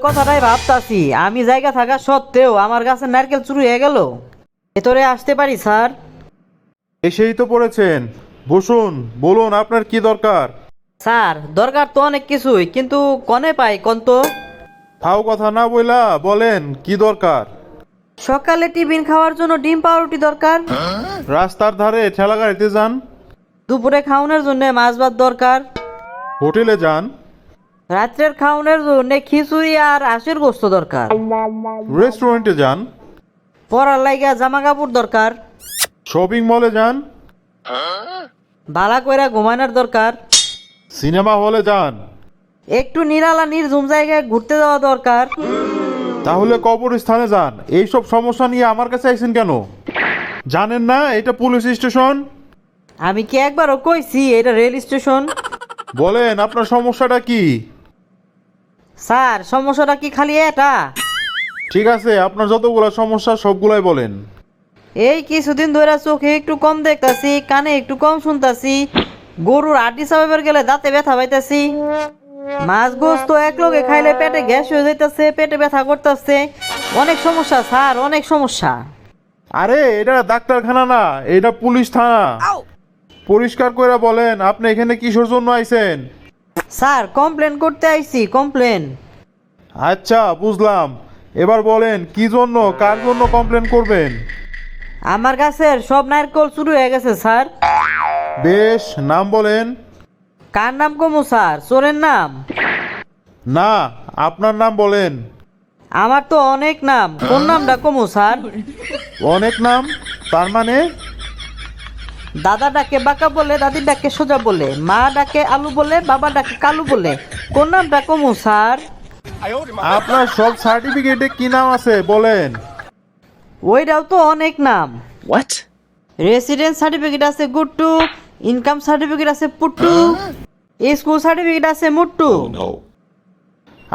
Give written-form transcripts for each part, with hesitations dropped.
কথাটাই ভাবতাছি, আমি জায়গা থাকা সত্ত্বেও আমার কাছে নারকেল চুরি হয়ে গেল। ভেতরে আসতে পারি স্যার? এসেই তো পড়েছেন, বসুন। বলুন আপনার কি দরকার। স্যার দরকার তো অনেক কিছুই, কিন্তু কনে পাই কোন তো? ফাও কথা না বইলা বলেন কি দরকার। সকালে টিফিন খাওয়ার জন্য ডিম পাউরুটি দরকার। রাস্তার ধারে ঠেলা গাড়িতে যান, দুপুরে খাওয়ানোর জন্য মাছ ভাত দরকার। হোটেলে যান, রাত্রের খাওয়ানোর জন্য খিচুড়ি আর আশের গোস্ত দরকার। রেস্টুরেন্টে যান, পরার লাইগা জামা কাপড় দরকার। শপিং মলে যান, বালা কইরা ঘুমানোর দরকার। সিনেমা হলে যান। একটু নিরালা নির্ঝুম জায়গায় ঘুরতে যাওয়া দরকার। তাহলে কবরস্থানে যান। এইসব সমস্যা নিয়ে আমার কাছে আইছেন কেন? জানেন না এটা পুলিশ স্টেশন? আমি কি একবারও কইছি এটা রেল স্টেশন? বলেন আপনার সমস্যাটা কি। স্যার সমস্যাটা কি খালি এটা? ঠিক আছে, আপনার যতগুলো সমস্যা সবগুলাই বলেন। এই কিছুদিন ধরে চোখে একটু কম দেখতাছি, কানে একটু কম শুনতাছি, গরুর আটি চাপাবার গেলে দাঁতে ব্যথা পাইতাছি, মাছ গোস্ত এক লগে খাইলে পেটে গ্যাস হয়ে যাইতাছে, পেটে ব্যথা করতেছে। অনেক সমস্যা স্যার, অনেক সমস্যা। আরে এটা ডাক্তারখানা না, এটা পুলিশ থানা। পরিষ্কার করে বলেন আপনি এখানে কিসের জন্য আইছেন। স্যার কমপ্লেন করতে আইছি, কমপ্লেন। আচ্ছা বুঝলাম, এবার বলেন কি জন্য, কার জন্য কমপ্লেন করবেন। আমার গাছের সব নারকেল চুরি হয়ে গেছে স্যার। বেশ, নাম বলেন। কার নাম কমু স্যার? চোরের নাম? না, আপনার নাম বলেন। আমার তো অনেক নাম, কোন নামটা কমু স্যার? অনেক নাম? তার মানে? দাদা ডাকে বাঁকা বলে, দাদি ডাকে সোজা বলে, মা ডাকে আলু বলে, বাবা ডাকে কালু বলে। কোন নামটা কমু স্যার? আপনার সব সার্টিফিকেটে কি নাম আছে বলেন। ওইটাও তো অনেক নাম। What? রেসিডেন্স সার্টিফিকেট আছে গুট্টু, ইনকাম সার্টিফিকেট আছে পুট্টু, স্কুল সার্টিফিকেট আছে মুট্টু। No.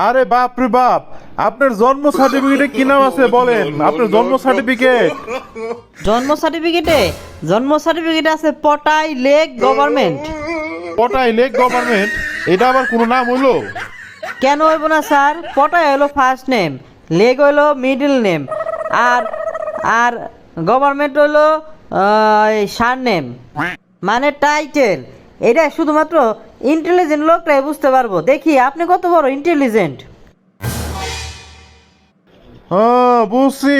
আরে বাপ রে বাপ, আপনার জন্ম সার্টিফিকেটে কি নাম আছে বলেন। আপনার জন্ম সার্টিফিকেট। জন্ম সার্টিফিকেট আছে পটাই লেক গভর্নমেন্ট। পটাই লেক গভর্নমেন্ট? এটা আবার কোনো নাম হইলো? কেন হইব না স্যার? পটাই হলো ফার্স্ট নেম, লেক হইলো মিডল নেম, আর আর গভর্নমেন্ট হইলো সার নেম, মানে টাইটেল। এটা শুধুমাত্র ইন্টেলিজেন্ট লোকটাই বুঝতে পারবো। দেখি আপনি কত বড় ইন্টেলিজেন্ট। হ্যাঁ বুঝছি,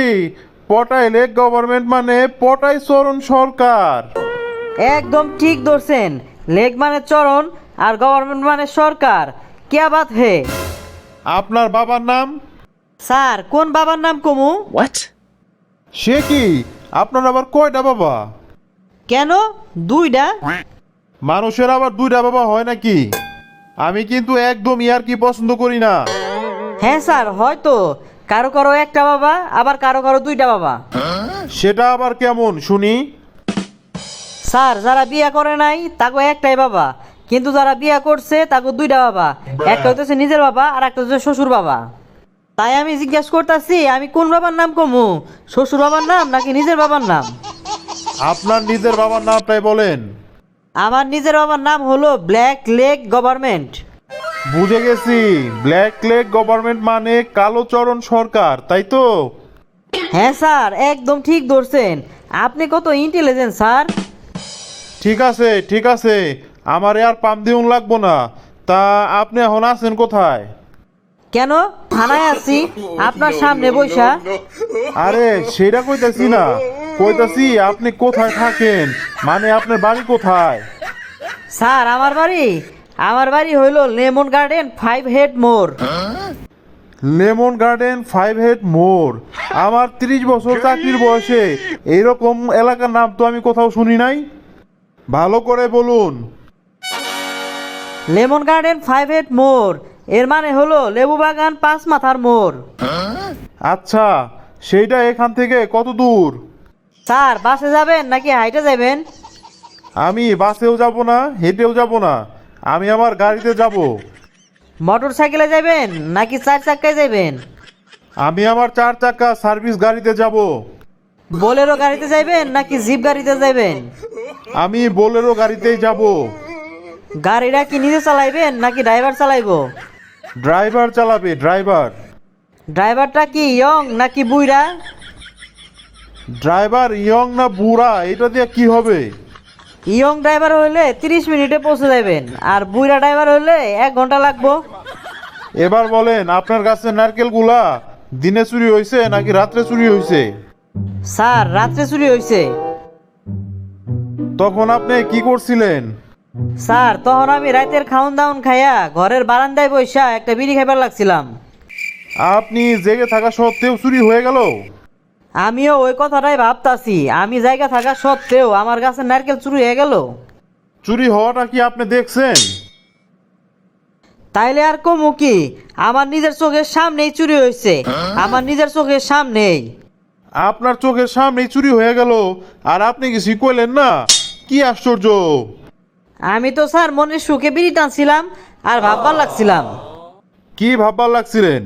পটাই লেক গভর্নমেন্ট মানে পটাই চরণ সরকার। একদম ঠিক ধরছেন। লেক মানে চরণ আর গভর্নমেন্ট মানে সরকার। क्या बात है? আপনার বাবার নাম? স্যার কোন বাবার নাম কমু? What? সে কি, আপনার আবার কয়টা বাবা? কেন দুইটা? মানুষের আবার দুইটা বাবা হয় নাকি? আমি কিন্তু একদম ইয়ার কি পছন্দ করি না। হ্যাঁ স্যার, হয়তো কারো কারো একটা বাবা, আবার কারো কারো দুইটা বাবা। সেটা আবার কেমন শুনি? স্যার যারা বিয়ে করে নাই তাকে একটাই বাবা, কিন্তু যারা বিয়ে করছে তাকে দুইটা বাবা। একটা হইতেছে নিজের বাবা আর একটা হচ্ছে শ্বশুর বাবা। তাই আমি জিজ্ঞেস করতেছি আমি কোন বাবার নাম কমু, শ্বশুর বাবার নাম নাকি নিজের বাবার নাম? আপনার নিজের বাবার নামটাই বলেন। আমার নিজের বাবার নাম হলো ব্ল্যাক লেক গভর্নমেন্ট। বুঝে গেছি, ব্ল্যাক লেক গভর্নমেন্ট মানে কালোচরণ সরকার, তাই তো? হ্যাঁ স্যার একদম ঠিক ধরছেন। আপনি কত ইন্টেলিজেন্ট স্যার। ঠিক আছে ঠিক আছে, আমার আর পাম দিউন লাগবো না। তা আপনি এখন আছেন কোথায়? কেন থানায় আছি আপনার সামনে বৈশা। আরে সেটা কইতাছি না, কইতাছি আপনি কোথায় থাকেন, মানে আপনার বাড়ি কোথায়? স্যার আমার বাড়ি হইল লেমন গার্ডেন 5 হেড মোড়। লেমন গার্ডেন 5 হেড মোড়? আমার 30 বছর চাকরির বয়সে এইরকম এলাকার নাম তো আমি কোথাও শুনি নাই। ভালো করে বলুন। লেমন গার্ডেন 5 হেড মোড় এর মানে হলো লেবু বাগান 5 মাথার মোড়। আচ্ছা, সেইটা এখান থেকে কত দূর? স্যার বাসে যাবেন নাকি হাইটে যাবেন? আমি বাসেও যাব না, হেঁটেও যাব না, আমি আমার গাড়িতে যাব। মোটর সাইকেলে যাবেন নাকি 4 চাক্কায় যাবেন? আমি আমার 4 চাকা সার্ভিস গাড়িতে যাব। বোলেরো গাড়িতে যাবেন নাকি জিপ গাড়িতে যাবেন? আমি বোলেরো গাড়িতেই যাব। গাড়িটা কি নিজে চালাইবেন নাকি ড্রাইভার চালাইবো? ড্রাইভার চালাবে, ড্রাইভার। ড্রাইভারটা কি ইয়ং নাকি বুইরা? ড্রাইভার ইয়ং না বুড়া এটা দিয়ে কি হবে? ইয়ং ড্রাইভার হইলে 30 মিনিটে পৌঁছে যাবেন, আর বুইরা ড্রাইভার হইলে 1 ঘন্টা লাগবো। এবার বলেন আপনার গাছের নারকেলগুলা দিনে চুরি হয়েছে নাকি রাত্রে চুরি হয়েছে? স্যার, রাত্রে চুরি হয়েছে। তখন আপনি কি করছিলেন? স্যার, তখন আমি রাতের খাওন দাওন খাইয়া ঘরের বারান্দায় বইসা একটা বিড়ি খাইবার লাগছিলাম। আপনি জেগে থাকা সত্ত্বেও চুরি হয়ে গেল? আমিও ওই কথাটাই ভাবতাছি, আমি জায়গা থাকা সত্ত্বেও আমার গাছের নারকেল চুরি হয়ে গেল। চুরি হওয়াটা কি আপনি দেখছেন? তাইলে আর কমু কি, আমার নিজের চোখের সামনেই চুরি হয়েছে, আমার নিজের চোখের সামনেই। আপনার চোখের সামনেই চুরি হয়ে গেল আর আপনি কিছু কইলেন না? কি আশ্চর্য! আমি তো স্যার মনের সুখে বিড়ি টানছিলাম আর ভাববার লাগছিলাম। কি ভাববার লাগছিলেন?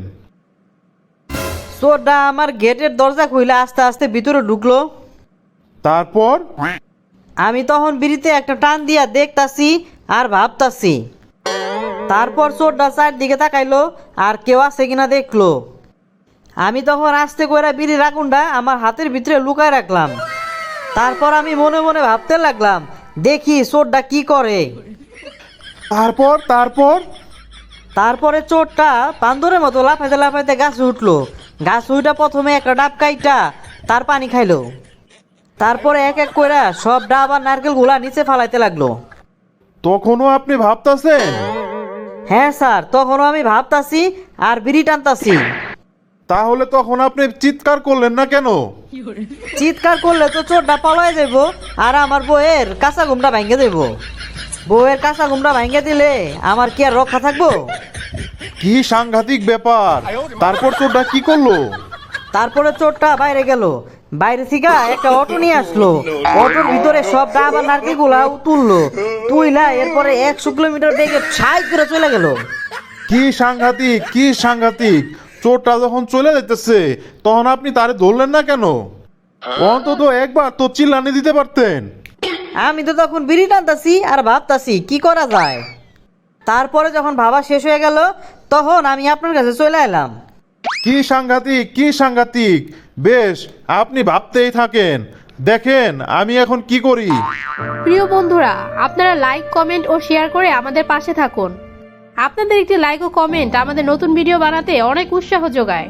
চোরটা আমার গেটের দরজা খুইলে আস্তে আস্তে ভিতরে ঢুকলো। তারপর? আমি তখন বিড়িতে একটা টান দিয়া দেখতাছি আর ভাবতাছি। তারপর চোরটা চারদিকে তাকাইলো আর কেউ আছে কিনা দেখলো। আমি তখন আস্তে কইরা বিড়ির আগুনটা আমার হাতের ভিতরে লুকায় রাখলাম। তারপর আমি মনে মনে ভাবতে লাগলাম, দেখি চোরটা কি করে। তারপর? তারপরে চোরটা বান্দরের মতো লাফাইতে লাফাইতে গাছে উঠলো। গাছ উইটা প্রথমে একটা ডাব কাইটা তার পানি খাইলো। তারপরে এক এক কইরা সব ডাব আর নারকেল গুলা নিচে ফালাইতে লাগলো। তখনও আপনি ভাবতাছেন? হ্যাঁ স্যার, তখনও আমি ভাবতাছি আর বিড়ি টানতাছি। তাহলে তখন আপনি চিৎকার করলেন না কেন? চিৎকার করলে তো চোরটা পালায় যাইব আর আমার বউয়ের কাঁচা ঘুমটা ভাঙ্গে দেব। বউয়ের কাঁচা ঘুমটা ভাঙ্গে দিলে আমার কি আর রক্ষা থাকবো? কি সাংঘাতিক ব্যাপার! তারপর চোরটা কি করলো? তারপরে চোরটা বাইরে গেল। বাইরে থেকে একটা অটো নিয়ে আসলো। অটোর ভিতরে সব ডাব আর নারকেল গুলা তুললো। তুইলা এরপরে 100 কিলোমিটার বেগে ছাই করে চলে গেল। কি সাংঘাতিক, কি সাংঘাতিক! চোরটা যখন চলে যেতেছে তখন আপনি তারে ধরলেন না কেন? অন্তত একবার তো চিল্লানি দিতে পারতেন। আমি তো তখন বিড়ি টানতাছি আর ভাবতাছি কি করা যায়। তারপরে যখন ভাবা শেষ হয়ে গেল তখন আমি আপনার কাছে চলে এলাম। কি সাংঘাতিক, কি সাংঘাতিক! বেশ, আপনি ভাবতেই থাকেন, দেখেন আমি এখন কি করি। প্রিয় বন্ধুরা, আপনারা লাইক, কমেন্ট ও শেয়ার করে আমাদের পাশে থাকুন। আপনাদের একটি লাইক ও কমেন্ট আমাদের নতুন ভিডিও বানাতে অনেক উৎসাহ যোগায়।